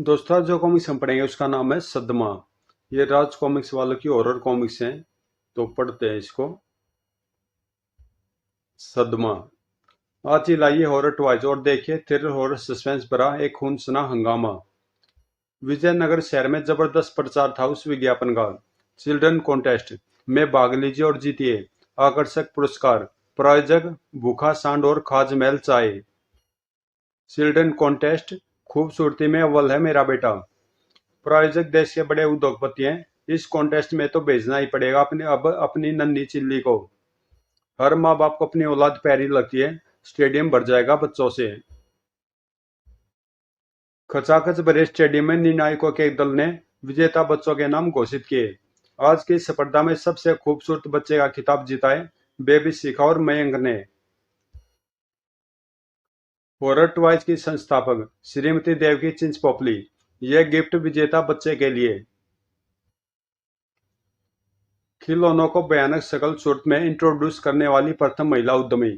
दोस्तों जो कॉमिक्स हम पढ़ेंगे उसका नाम है सदमा। ये राज कॉमिक्स वालों की हॉरर कॉमिक्स हैं, तो पढ़ते हैं इसको। सदमा। आज ही लाइए हॉरर टॉयज और देखिए थ्रिलर हॉरर सस्पेंस भरा एक खून सुना हंगामा। विजयनगर शहर में जबरदस्त प्रचार था उस विज्ञापन का। चिल्ड्रन कॉन्टेस्ट में भाग लीजिए और जीतिए आकर्षक पुरस्कार। प्रायोजक भूखा सांड और खाज महल चाय। चिल्ड्रन कॉन्टेस्ट खूबसूरती में अव्वल है मेरा बेटा। प्रायोजक देश के बड़े उद्योगपति हैं। इस कॉन्टेस्ट में तो भेजना ही पड़ेगा अपनी नन्ही चिल्ली को। हर माँ बाप को अपनी औलाद प्यारी लगती है। स्टेडियम भर जाएगा बच्चों से। खचाखच भरे स्टेडियम में निर्णायकों के एक दल ने विजेता बच्चों के नाम घोषित किए। आज की स्पर्धा में सबसे खूबसूरत बच्चे का खिताब जीता है बेबी शिखा और मयंक ने। हॉरर टॉयज की संस्थापक श्रीमती देवकी चिंचपोपली। यह गिफ्ट विजेता बच्चे के लिए। खिलौनों को भयानक शकल सूरत में इंट्रोड्यूस करने वाली प्रथम महिला उद्यमी।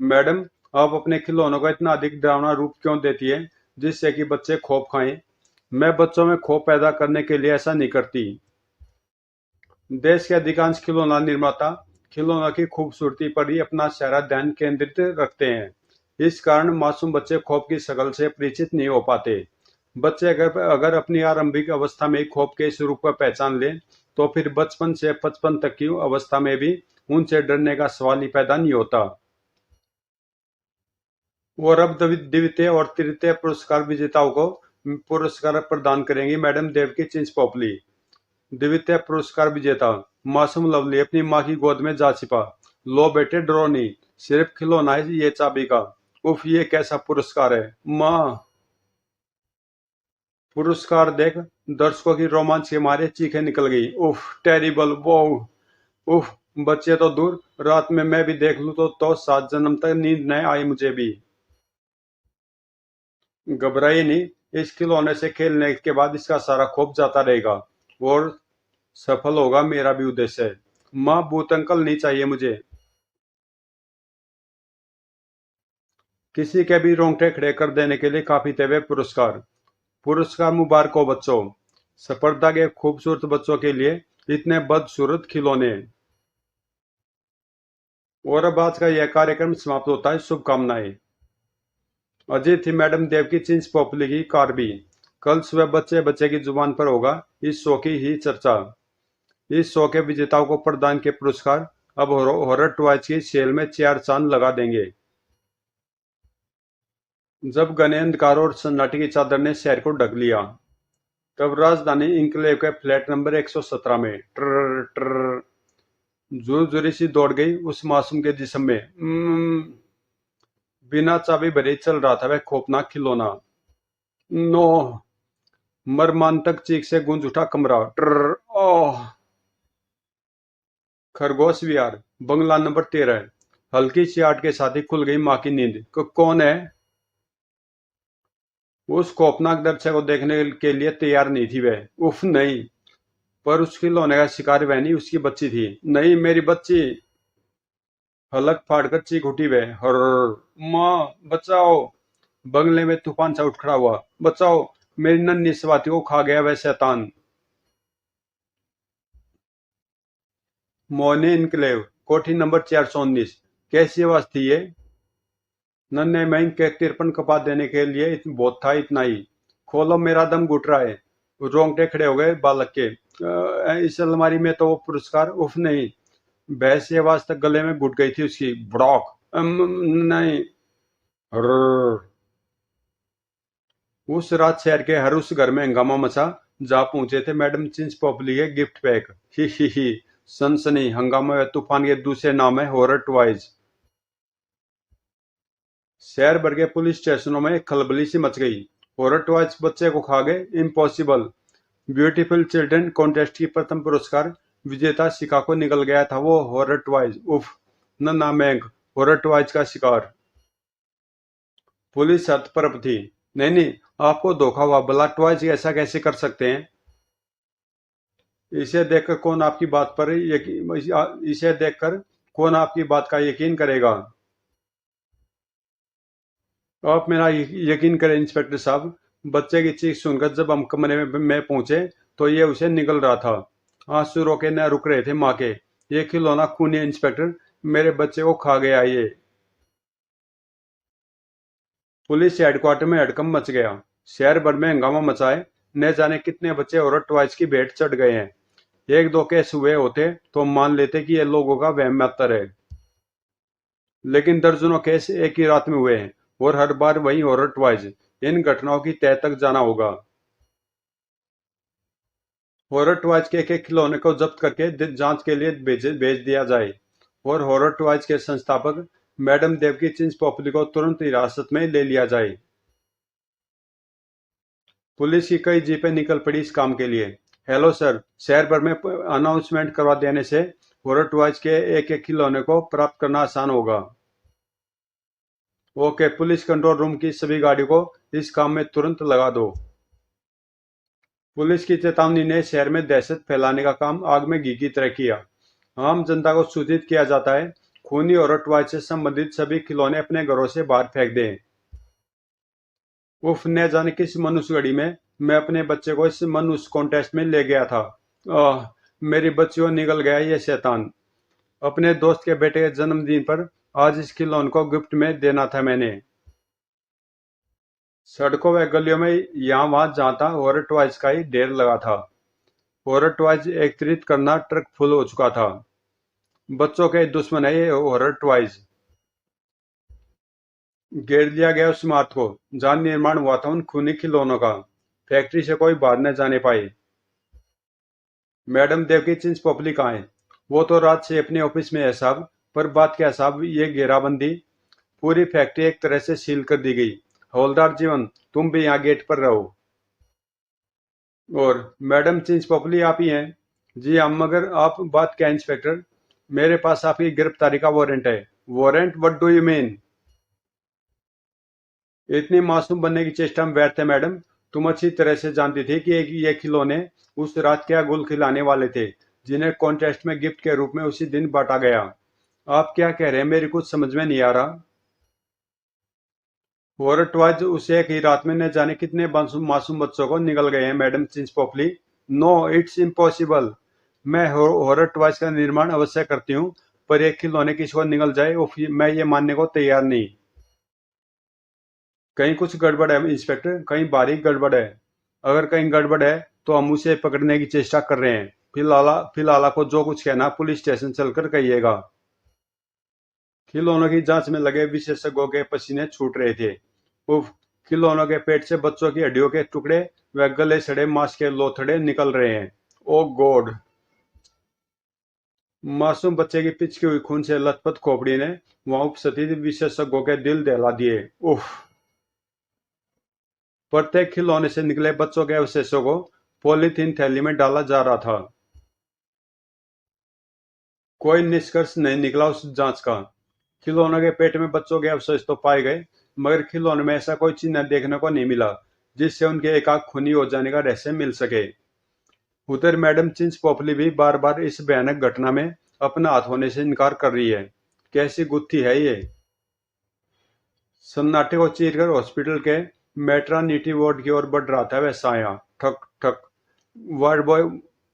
मैडम, आप अपने खिलौनों का इतना अधिक डरावना रूप क्यों देती है जिससे कि बच्चे खौफ खाएं? मैं बच्चों में खौफ पैदा करने के लिए ऐसा नहीं करती। देश के अधिकांश खिलौना निर्माता खिलौना की खूबसूरती पर ही अपना सारा ध्यान केंद्रित रखते हैं। इस कारण मासूम बच्चे खौफ की शकल से परिचित नहीं हो पाते। बच्चे अगर अगर अपनी आरंभिक अवस्था में ही खौफ के स्वरूप को पहचान ले, तो फिर बचपन से 55 तक की अवस्था में भी उनसे डरने का सवाल ही पैदा नहीं होता। और अब द्वितीय और तृतीय पुरस्कार विजेताओं को पुरस्कार प्रदान करेंगी मैडम देवकी चिंचपोपली। द्वितीय पुरस्कार विजेता मासूम लवली अपनी माँ की गोद में जा छिपा। लो बेटे डरो नहीं, सिर्फ खिलौना है ये चाबी का। उफ, ये कैसा पुरस्कार है माँ। पुरस्कार देख दर्शकों की रोमांच के मारे चीखें निकल गई। उफ टेरिबल वो। उफ, बच्चे तो दूर, रात में मैं भी देख लूं तो 7 जन्म तक नींद न आई मुझे भी। घबराइए नहीं, इस खिलौने से खेलने के बाद इसका सारा खौफ जाता रहेगा और सफल होगा मेरा भी उद्देश्य। माँ, भूत अंकल नहीं चाहिए मुझे। किसी के भी रोंगटे खड़े कर देने के लिए काफी थे वे पुरस्कार। पुरस्कार मुबारक हो बच्चों। स्पर्धा के खूबसूरत बच्चों के लिए इतने बदसूरत खिलौने। और अब आज का यह कार्यक्रम समाप्त होता है। शुभकामनाएं। अजय थी मैडम देवकी चिंच पोपली की कारबी। कल सुबह बच्चे बच्चे की जुबान पर होगा इस शो की ही चर्चा। इस शो के विजेताओं को प्रदान के पुरस्कार अब हॉरर टॉयज की सेल में 4 चांद लगा देंगे। जब घने अंधकार और सन्नाटे की चादर ने शहर को ढक लिया, तब राजधानी इंक्लेव के फ्लैट नंबर 117 में ट्र ट्र जोर सी दौड़ गई उस मासूम के जिस्म में। बिना चाबी भरे चल रहा था वह खौफनाक खिलौना। नो। मर्मांतक चीख से गूंज उठा कमरा। ट्र ओह। खरगोश विहार, बंगला नंबर 13। हल्की सी आट के साथ ही खुल गई माँ की नींद। कौन है? उस खौफनाक दृश्य को देखने के लिए तैयार नहीं थी वह। उफ नहीं। पर उस खिलौने का शिकार वह नहीं, उसकी बच्ची थी। नहीं, मेरी बच्ची। हलक फाड़कर चीख उठी वह। हर माँ बचाओ। बंगले में तूफान सा उठ खड़ा हुआ। बचाओ, मेरी नन्ही स्वाति को खा गया वह शैतान। मोहनी इनक्लेव, कोठी नंबर 419। कैसी आवाज थी ये? नन्हे मैं के तिरपन कपा देने के लिए बहुत था इतना ही। खोलो, मेरा दम घुट रहा है। रोंगटे खड़े हो गए बालक के। इस अलमारी में तो वो पुरस्कार। उफ नहीं। भैंस की आवाज तक गले में घुट गई थी उसकी। ब्रॉक। नहीं। हर्र। उस रात शहर के हर उस घर में हंगामा मचा जा पहुंचे थे मैडम चिंच पॉपली के गिफ्ट पैक। ही सनसनी हंगामा व तूफान के दूसरे नाम है हॉरर टॉयज। शहर भर के पुलिस स्टेशनों में खलबली सी मच गई। हॉरर टॉयज बच्चे को खा गए, इम्पॉसिबल। ब्यूटीफुल चिल्ड्रन कॉन्टेस्ट की प्रथम पुरस्कार विजेता शिका को निकल गया था वो हॉरर टॉयज। उफ, नन्हा मैंग हॉरर टॉयज का शिकार। पुलिस हतप्रभ थी। नहीं नहीं, आपको धोखा हुआ। भला टॉयज ऐसा कैसे कर सकते हैं? इसे देखकर कौन आपकी बात पर यकीन इसे देखकर कौन आपकी बात का यकीन करेगा? आप मेरा यकीन करें इंस्पेक्टर साहब। बच्चे की चीख सुनकर जब हम कमरे में पहुंचे तो ये उसे निगल रहा था। आंसू रोके न रुक रहे थे माँ के। ये खिलौना खूनी इंस्पेक्टर मेरे बच्चे को खा गया ये। पुलिस हेडक्वार्टर में हड़कंप मच गया। शहर भर में हंगामा मचाए। न जाने कितने बच्चे और टॉयज की भेंट चढ़ गए हैं। एक दो केस हुए होते तो मान लेते कि ये लोगों का वहम मात्र है, लेकिन दर्जनों केस एक ही रात में हुए हैं और हर बार वही हॉरर टॉयज। इन घटनाओं की तह तक जाना होगा। हॉरर टॉयज के एक एक खिलौने को जब्त करके जांच के लिए भेज दिया जाए और हॉरर टॉयज के संस्थापक मैडम देवकी चिंच पोपली को तुरंत हिरासत में ले लिया जाए। पुलिस की कई जीपें निकल पड़ी इस काम के लिए। हेलो सर, शहर भर में अनाउंसमेंट करवा देने से हॉरर टॉयज के एक एक खिलौने को प्राप्त करना आसान होगा। ओके, पुलिस कंट्रोल रूम की सभी गाड़ियों को इस काम में तुरंत लगा दो। पुलिस की चेतावनी ने शहर में दहशत फैलाने का काम आग में घी की तरह किया। आम जनता को सूचित किया जाता है, खूनी और रटवाज से संबंधित सभी खिलौने अपने घरों से बाहर फेंक दें। उफ, न जाने किस मनुष्य घड़ी में मैं अपने बच्चे को इस मनुष्य कॉन्टेस्ट में ले गया था। आह, मेरी बच्चियों निकल गया ये शैतान। अपने दोस्त के बेटे के जन्मदिन पर आज इस खिलौने को गिफ्ट में देना था मैंने। सड़कों व गलियों में यहाँ वहां जहाँ था हॉरर टॉयज का ही ढेर लगा था। हॉरर टॉयज एकत्रित करना ट्रक फुल हो चुका था। बच्चों के दुश्मन है ये हॉरर टॉयज। घेर लिया गया उस इमारत को जहां निर्माण हुआ था उन खूनी खिलौनों का। फैक्ट्री से कोई बाहर न जाने पाए। मैडम देवकी चिंच पोपली कहाँ है? वो तो रात से अपने ऑफिस में है साहब। पर बात क्या साहब, ये घेराबंदी, पूरी फैक्ट्री एक तरह से सील कर दी गई। हवलदार जीवन, तुम भी यहाँ गेट पर रहो। और मैडम चिंच पोपली आप ही हैं? जी हाँ, मगर आप बात क्या इंस्पेक्टर? मेरे पास आपकी गिरफ्तारी का वारंट है। Warrant? What do you mean? इतनी मासूम बनने की चेष्टा में व्यर्थ है मैडम। तुम अच्छी तरह से जानती थी कि ये खिलौने उस रात क्या गुल खिलाने वाले थे, जिन्हें कॉन्टेस्ट में गिफ्ट के रूप में उसी दिन बांटा गया। आप क्या कह रहे हैं, मेरी कुछ समझ में नहीं आ रहा। हॉरर टॉयज उस एक ही रात में न जाने कितने मासूम मासूम बच्चों को निगल गए हैं madam Chinch Popli. No, it's impossible. मैं हॉरर टॉयज का निर्माण अवश्य करती हूँ, पर एक खिलौने किसी को निगल जाए, उफ, मैं ये मानने को तैयार नहीं। कहीं कुछ गड़बड़ है इंस्पेक्टर, कहीं बारीक गड़बड़ है। अगर कहीं गड़बड़ है तो हम उसे पकड़ने की चेष्टा कर रहे हैं। फिलहाल फिलहाल आपको जो कुछ कहना पुलिस स्टेशन चलकर कहिएगा। खिलौनों की जांच में लगे विशेषज्ञों के पसीने छूट रहे थे। उफ, खिलौनों के पेट से बच्चों की हड्डियों के टुकड़े व गले सड़े मांस के लोथड़े निकल रहे हैं। ओ गॉड! मासूम बच्चे की पिचकी हुई खून से लथपथ खोपड़ी ने वहां उपस्थित विशेषज्ञों के दिल दहला दिए। उफ! प्रत्येक खिलौने से निकले बच्चों के अवशेषों को पॉलीथीन थैली में डाला जा रहा था। कोई निष्कर्ष नहीं निकला उस जांच का। खिलौनों के पेट में बच्चों के अवशेष तो पाए गए, मगर खिलौने में ऐसा कोई चिन्ह देखने को नहीं मिला जिससे उनके एक आंख खूनी हो जाने का रहस्य मिल सके। उधर मैडम चिंच पोपली भी बार बार इस भयानक घटना में अपना हाथ होने से इनकार कर रही है। कैसी गुत्थी है ये? सन्नाटे को चीरकर हॉस्पिटल के मैटरनिटी वार्ड की ओर बढ़ रहा था वह साया। ठक ठक। वार्ड बॉय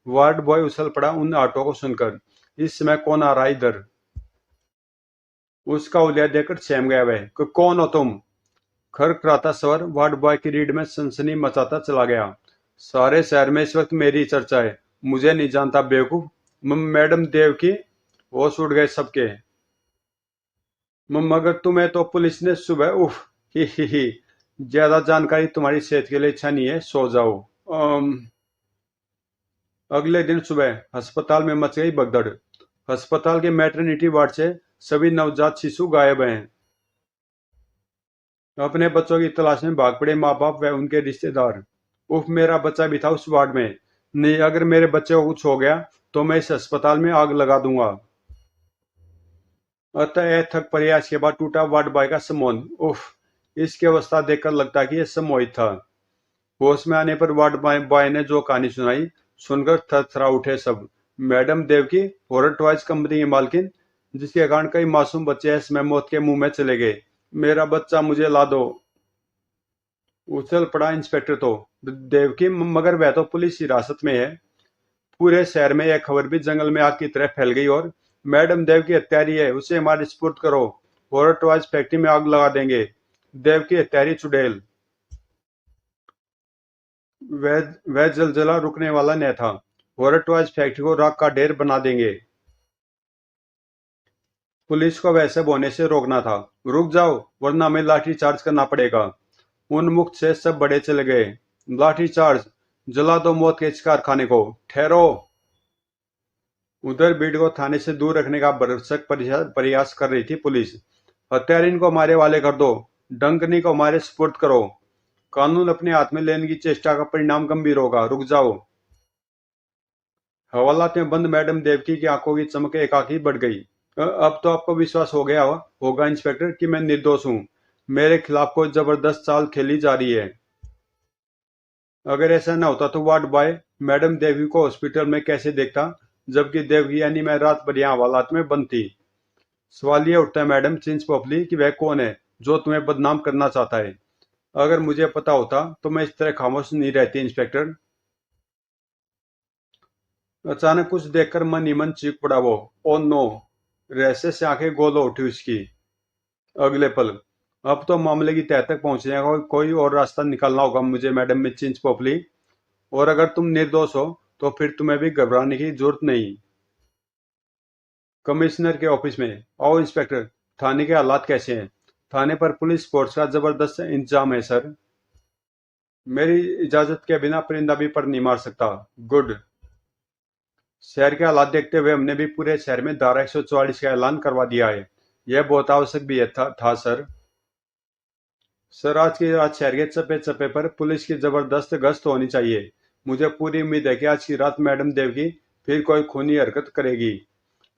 वार्ड बॉय उछल पड़ा उन आटो को सुनकर। इस समय कौन आ रहा है इधर? उसका उलिया देकर सहम गया वह। कौन हो तुम? खरखराता स्वर वार्ड बॉय की रीढ़ में सनसनी मचाता चला गया। सारे शहर में इस वक्त मेरी चर्चा है। मुझे नहीं जानता बेवकूफ। मैडम देव की होश उड़ गए सबके। मगर तुम्हें तो पुलिस ने सुबह, उफ, ही, ज्यादा जानकारी तुम्हारी सेहत के लिए अच्छा नहीं है, सो जाओ। अम, अगले दिन सुबह अस्पताल में मच गई भगदड़। अस्पताल के मैटरनिटी वार्ड से सभी नवजात शिशु गायब हैं। अपने बच्चों की तलाश में भाग पड़े माँ बाप व उनके रिश्तेदार। उफ, मेरा बच्चा भी था उस वार्ड में। नहीं, अगर मेरे बच्चे को कुछ हो गया तो मैं इस अस्पताल में आग लगा दूंगा। अतः थक प्रयास के बाद टूटा वार्ड बॉय का संबोधन। उफ, इसकी अवस्था देखकर लगता कि यह सम्मोहित था। होश में आने पर वार्ड बॉय ने जो कहानी सुनाई सुनकर थरथरा उठे सब। मैडम देव की हॉरर टॉयज कंपनी की मालकिन, जिसके कारण कई मासूम बच्चे इस समय मौत के मुंह में चले गए। मेरा बच्चा मुझे ला दो। उछल पड़ा इंस्पेक्टर तो। देवकी, मगर वह तो पुलिस हिरासत में है। पूरे शहर में यह खबर भी जंगल में आग की तरह फैल गई और मैडम देव की हत्यारी है, उसे हमारे सुपुर्द करो। हॉरर टॉयज फैक्ट्री में आग लगा देंगे। देव की हत्यारी चुड़ैल। वह जलजला रुकने वाला न था। हॉरर टॉयज फैक्ट्री को राख का ढेर बना देंगे। पुलिस को वैसे होने से रोकना था। रुक जाओ, वरना हमें लाठी चार्ज करना पड़ेगा। उन्मुक्त से सब बड़े चले गए। लाठी चार्ज, जला दो मौत के इस कारखाने को। ठहरो। उधर भीड़ को थाने से दूर रखने का भरसक प्रयास कर रही थी पुलिस। हत्यारिन को हमारे वाले कर दो, डंकनी को हमारे सुपुर्द करो। कानून अपने हाथ में लेने की चेष्टा का परिणाम गंभीर होगा। रुक जाओ। हवालात में बंद मैडम देवकी की आंखों की चमक एकाकी बढ़ गई। अब तो आपको विश्वास हो गया होगा इंस्पेक्टर कि मैं निर्दोष हूँ। मेरे खिलाफ कोई जबरदस्त चाल खेली जा रही है। अगर ऐसा न होता तो वार्ड बॉय मैडम देवी को हॉस्पिटल में कैसे देखता, जबकि देवकी यानी मैं रात भर यहाँ हवालात में बंद थी। सवाल ये उठता है मैडम चिंच पोपली कि वह कौन है जो तुम्हें बदनाम करना चाहता है। अगर मुझे पता होता तो मैं इस तरह खामोश नहीं रहती इंस्पेक्टर। अचानक कुछ देखकर मन ही मन चीख पड़ा वो। Oh no. रहस्य से आंखें गोल हो उठी उसकी। अगले पल, अब तो मामले की तह तक पहुंचने का कोई और रास्ता निकालना होगा मुझे मैडम में चिंच पोपली। और अगर तुम निर्दोष हो तो फिर तुम्हें भी घबराने की जरूरत नहीं। कमिश्नर के ऑफिस में आओ इंस्पेक्टर। थाने के हालात कैसे हैं? थाने पर पुलिस फोर्स का जबरदस्त इंतजाम है सर। मेरी इजाजत के बिना परिंदा भी पर नहीं मार सकता। गुड। शहर के हालात देखते हुए हमने भी पूरे शहर में धारा 144 का ऐलान करवा दिया है। यह बहुत आवश्यक भी है था सर। सर, आज की रात शहर के चप्पे चप्पे पर पुलिस की जबरदस्त गश्त होनी चाहिए। मुझे पूरी उम्मीद है कि आज की रात मैडम देवकी फिर कोई खूनी हरकत करेगी।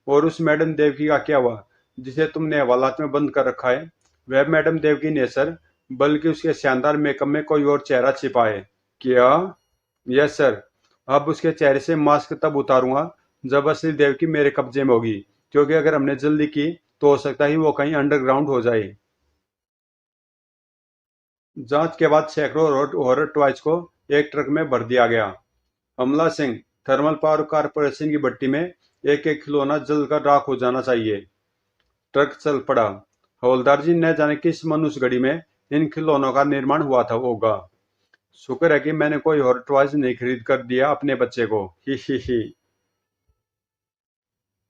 और उस मैडम देवकी का क्या हुआ जिसे तुमने हवालात में बंद कर रखा है? वह मैडम देवकी ने सर, बल्कि उसके शानदार मेकअप में कोई और चेहरा छिपा है। क्या? Yes sir. अब उसके चेहरे से मास्क तब उतारूंगा जब असली देवकी मेरे कब्जे में होगी, क्योंकि अगर हमने जल्दी की तो हो सकता है वो कहीं अंडरग्राउंड हो जाए। जांच के बाद सैकड़ों हॉरर टॉयज को एक ट्रक में भर दिया गया। अमला सिंह, थर्मल पावर कारपोरेशन की भट्टी में एक एक खिलौना जलकर राख हो जाना चाहिए। ट्रक चल पड़ा। हवलदार जी, न जाने किस मनुष्य घड़ी में इन खिलौनों का निर्माण हुआ था होगा। शुक्र है कि मैंने कोई हॉरर टॉयज नहीं खरीद कर दिया अपने बच्चे को। ही।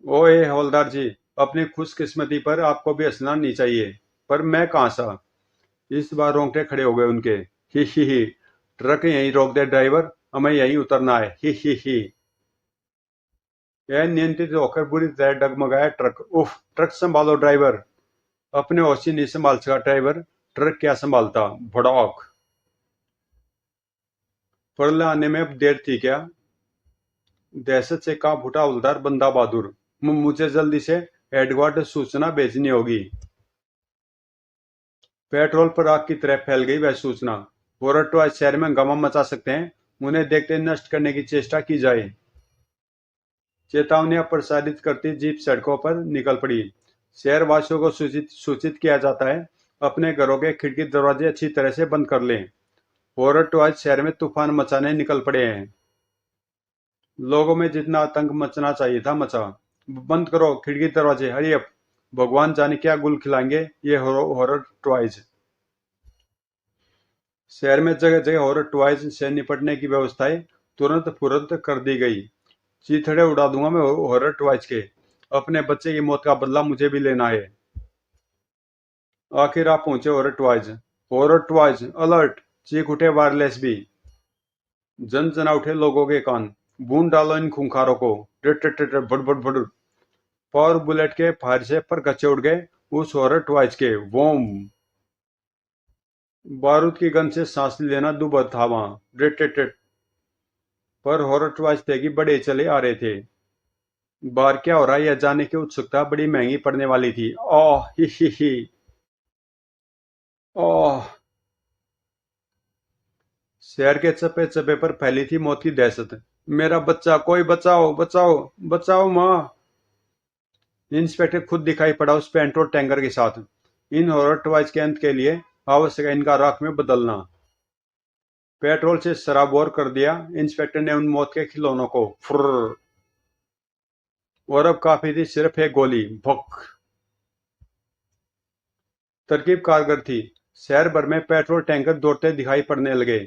ओए हवलदार जी, अपनी खुशकिस्मती पर आपको भी हंसना नहीं चाहिए। पर मैं कहाँ सा? इस बार रोंगटे खड़े हो गए उनके। ही। ट्रक यहीं रोक दे ड्राइवर, हमें यहीं उतरना है। ही। यह नियंत्रित होकर बुरी तरह डगमगाया ट्रक। उफ, ट्रक संभालो ड्राइवर। अपने होश ही नहीं संभाल सका ड्राइवर, ट्रक क्या संभालता। भड़ौक। फड़ले आने में अब देर थी क्या? दहशत से कांप उठा हवलदार बंदा बहादुर। मुझे जल्दी से हेडक्वार्टर सूचना भेजनी होगी। पेट्रोल पर आग की तरह फैल गई वह सूचना। हॉरर टॉयज शहर में हंगामा मचा सकते हैं, उन्हें देखते नष्ट करने की चेष्टा की जाए। चेतावनियां प्रसारित करती जीप सड़कों पर निकल पड़ी। शहर वासियों को सूचित किया जाता है, अपने घरों के खिड़की दरवाजे अच्छी तरह से बंद कर लें। हॉरर टॉयज शहर में तूफान मचाने निकल पड़े हैं। लोगों में जितना आतंक मचना चाहिए था मचा। बंद करो खिड़की दरवाजे, हरी अप। भगवान जाने क्या गुल खिलाएंगे ये हॉरर टॉयज। शहर में जगह जगह हॉरर टॉयज से निपटने की व्यवस्थाएं तुरंत फुरंत कर दी गई। चीथड़े उड़ा दूंगा मैं हॉरर टॉयज के। अपने बच्चे की मौत का बदला मुझे भी लेना है। आखिर आप पहुंचे horror toys. Horror toys alert. चीख उठे वायरलेस भी। जन जना उठे लोगों के कान। बूंद डालो इन खूंखारों को। भड़। पावर बुलेट के फायर से पर गच्चे उड़ गए उस हॉरर टॉयज के। वोम। बारूद की गन से सांस लेना दुभर था वहां। टिट। पर हॉरर टॉयज थे कि बड़े चले आ रहे थे। बाहर क्या हो रहा है यह जानने की उत्सुकता बड़ी महंगी पड़ने वाली थी। ओह ही। ओह। शहर के चप्पे चप्पे पर फैली थी मौत की दहशत। मेरा बच्चा, कोई बचाओ बचाओ। बचाओ माँ। इंस्पेक्टर खुद दिखाई पड़ा उस पेट्रोल टैंकर के साथ। इन हॉरर टॉयज के अंत के लिए आवश्यक है इनका राख में बदलना। पेट्रोल से सराबोर कर दिया इंस्पेक्टर ने उन मौत के खिलौनों को। फुर्र। और अब काफी थी सिर्फ एक गोली। भुक। तरकीब कारगर थी। शहर भर में पेट्रोल टैंकर दौड़ते दिखाई पड़ने लगे।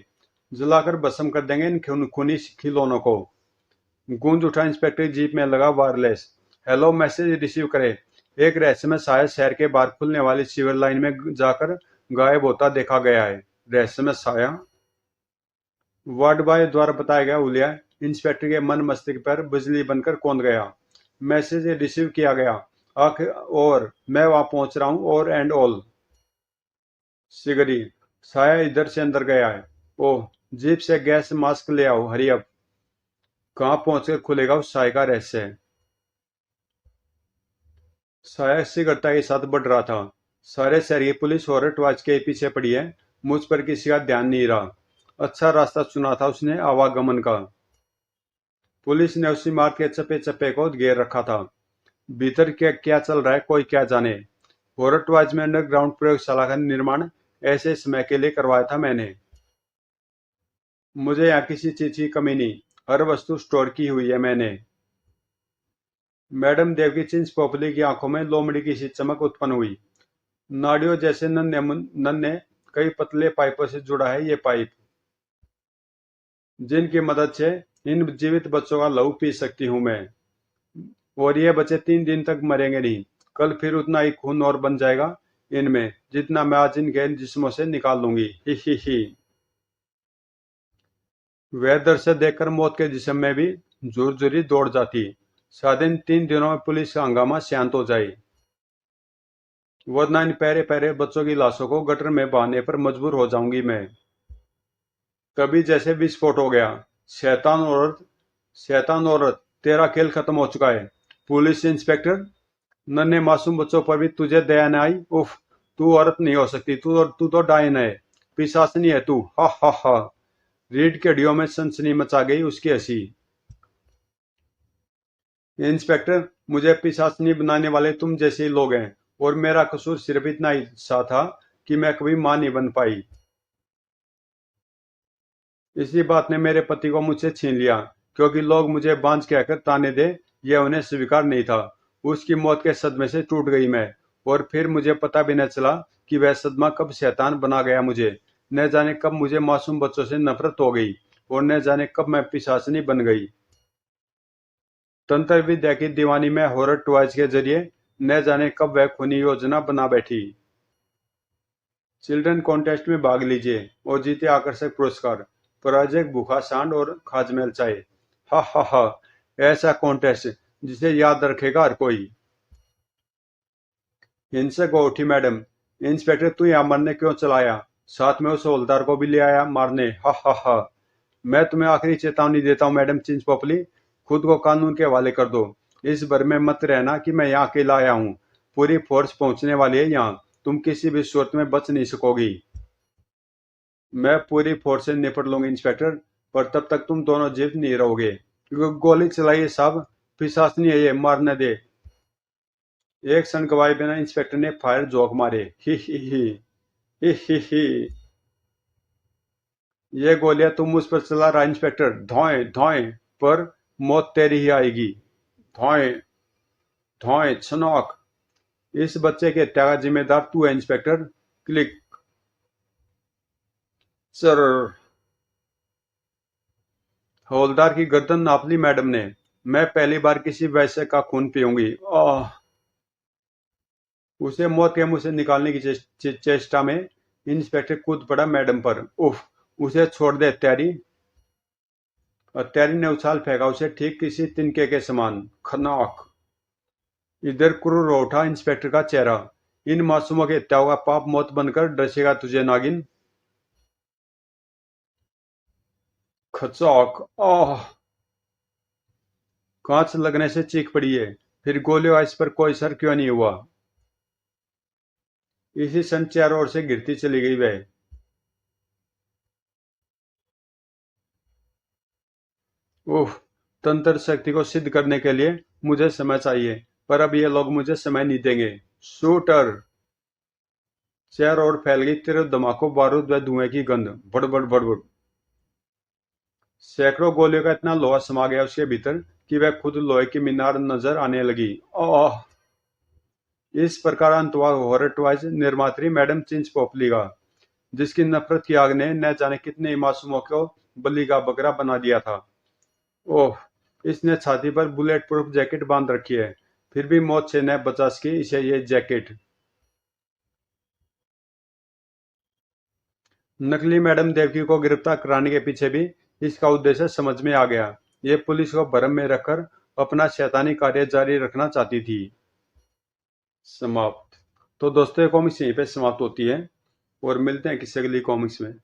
जलाकर भस्म कर देंगे इन खूनी खिलौनों को। गूंज उठा इंस्पेक्टर जीप में लगा वायरलेस। हेलो मैसेज रिसीव करे। एक रहस्यमय साया शहर के बाहर खुलने वाली सीवर लाइन में जाकर गायब होता देखा गया है। रहस्यमय साया। वार्ड बॉय द्वारा बताया गया हुलिया इंस्पेक्टर के मन मस्तिष्क पर बिजली बनकर कौंध गया। मैसेज रिसीव किया गया। आखिर और मैं वहां पहुंच रहा हूं और एंड ऑल। सिगरी। साया इधर से अंदर गया है। ओह। जीप से गैस मास्क ले आओ, हरी अप। कहां पहुंचकर खुलेगा उस साय का रहस्य। साया शीघ्रता के साथ बढ़ रहा था। सारे शहर की पुलिस हॉरर टॉर्च के पीछे पड़ी है। मुझ पर किसी का ध्यान नहीं रहा। अच्छा रास्ता चुना था उसने आवागमन का। पुलिस ने उसी मार्ग के चप्पे चप्पे को घेर रखा था। भीतर क्या क्या चल रहा है कोई क्या जाने। हॉरर टॉर्च में अंडरग्राउंड प्रयोगशाला का निर्माण ऐसे समय के लिए करवाया था मैंने। मुझे यहाँ किसी चीज की कमी नहीं। हर वस्तु स्टोर की हुई है मैंने। मैडम देव की चिंस पोपली की आंखों में लोमड़ी की सी चमक उत्पन्न हुई। नाड़ियों जैसे नन्हे नन्हे कई पतले पाइपों से जुड़ा है ये पाइप, जिनकी मदद से इन जीवित बच्चों का लहू पी सकती हूँ मैं। और ये बच्चे 3 दिन तक मरेंगे नहीं। कल फिर उतना ही खून और बन जाएगा इनमें जितना मैं आज इनके जिस्मों से निकाल लूंगी। ही ही ही। वह दृश्य देखकर मौत के जिस्म में भी झुरझुरी दौड़ जाती। शायद इन 3 दिनों में पुलिस का हंगामा शांत हो जाए, वरना इन प्यारे प्यारे बच्चों की लाशों को गटर में बहाने पर मजबूर हो जाऊंगी मैं। तभी जैसे विस्फोट हो गया। शैतान औरत, तेरा खेल खत्म हो चुका है। पुलिस इंस्पेक्टर, नन्हे मासूम बच्चों पर भी तुझे दया न आई। उफ। तू औरत नहीं हो सकती। तू तो डायन है। पिशाचनी है तू। हा हा हा। रीढ़ की हड्डियों में सनसनी मचा गई उसकी हंसी। इंस्पेक्टर, मुझे पिशाचनी बनाने वाले तुम जैसे ही लोग हैं। और मेरा कसूर सिर्फ इतना ही सा था कि मैं कभी मां नहीं बन पाई। इसी बात ने मेरे पति को मुझसे छीन लिया। क्योंकि लोग मुझे बांझ कहकर ताने दे, यह उन्हें स्वीकार नहीं था। उसकी मौत के सदमे से टूट गई मैं। और फिर मुझे पता भी न चला कि वह सदमा कब शैतान बना गया मुझे। न जाने कब मुझे मासूम बच्चों से नफरत हो गई। और न जाने कब मैं पिशाचनी बन गई। तंत्र विद्या की दीवानी में हॉरर टॉयज के जरिए न जाने कब वह खूनी योजना बना बैठी। चिल्ड्रन कॉन्टेस्ट में भाग लीजिए और जीते आकर्षक पुरस्कार। प्रायोजक भूखा सांड और खाजमहल चाय। हा हा हा। ऐसा कॉन्टेस्ट जिसे याद रखेगा हर कोई। हिंसक हो उठी मैडम। इंस्पेक्टर, तू यहाँ मरने क्यों चलाया? साथ में उस हवलदार को भी ले आया मारने। हा हा हा। मैं तुम्हें आखिरी चेतावनी देता हूँ मैडम चिंच पोपली, खुद को कानून के हवाले कर दो। इस भर में मत रहना कि मैं यहाँ अकेला आया हूँ। पूरी फोर्स पहुंचने वाली है यहाँ। तुम किसी भी सूरत में बच नहीं सकोगी। मैं पूरी फोर्स से निपट लूंगी इंस्पेक्टर, पर तब तक तुम दोनों जीवित नहीं रहोगे। क्योंकि गोली चलाई साहब, पिशाचनी है ये, मारने दे। एक क्षण गवाए बिना इंस्पेक्टर ने फायर जोक मारे। ही ही ही। ही ही ही। ये गोलियां तुम मुझ पर चला रहा इंस्पेक्टर, धौएं धौएं, पर मौत तेरी ही आएगी। धौएं धौएं छनौक। इस बच्चे के हत्या का जिम्मेदार तू है इंस्पेक्टर। क्लिक। सर। हवलदार की गर्दन नाप ली मैडम ने। मैं पहली बार किसी वैश्य का खून पीऊंगी। आह। उसे मौत के मुंह से निकालने की चेष्टा में इंस्पेक्टर कूद पड़ा मैडम पर। उफ। उसे छोड़ दे हत्यारी। हत्यारी ने उछाल फेंका उसे ठीक किसी तिनके के समान। खनाक। इधर क्रूर हो उठा इंस्पेक्टर का चेहरा। इन मासूमों की हत्याओं का पाप मौत बनकर डसेगा तुझे नागिन। खचाक। आह। कांच लगने से चीख पड़ी है। फिर गोलियों इस पर कोई असर क्यों नहीं हुआ? इसी क्षण चारों ओर से गिरती चली गई वह। ओह। तंत्र शक्ति को सिद्ध करने के लिए मुझे समय चाहिए, पर अब ये लोग मुझे समय नहीं देंगे। शूटर। चारों ओर फैल गई तेरे धमाकों, बारूद व धुएं की गंध। बड़बड़ बड़बड़। सैकड़ों गोलियों का इतना लोहा समा गया उसके भीतर कि वह खुद लोहे की मीनार नजर आने लगी। ओह! इस प्रकार अंत हुआ horror toys निर्मात्री madam Chinch Popli का, जिसकी नफरत की आग ने न जाने कितने ही मासूमों को बलि का बकरा बना दिया था। ओह! इसने छाती पर बुलेट प्रूफ जैकेट बांध रखी है, फिर भी मौत से न बचा सकी इसे ये जैकेट। नकली मैडम देवकी को गिरफ्तार कराने के पीछे भी इसका उद्देश्य समझ में आ गया। ये पुलिस को भरम में रखकर अपना शैतानी कार्य जारी रखना चाहती थी। समाप्त। तो दोस्तों, ये कॉमिक्स यहीं पे समाप्त होती है और मिलते हैं किसी अगली कॉमिक्स में।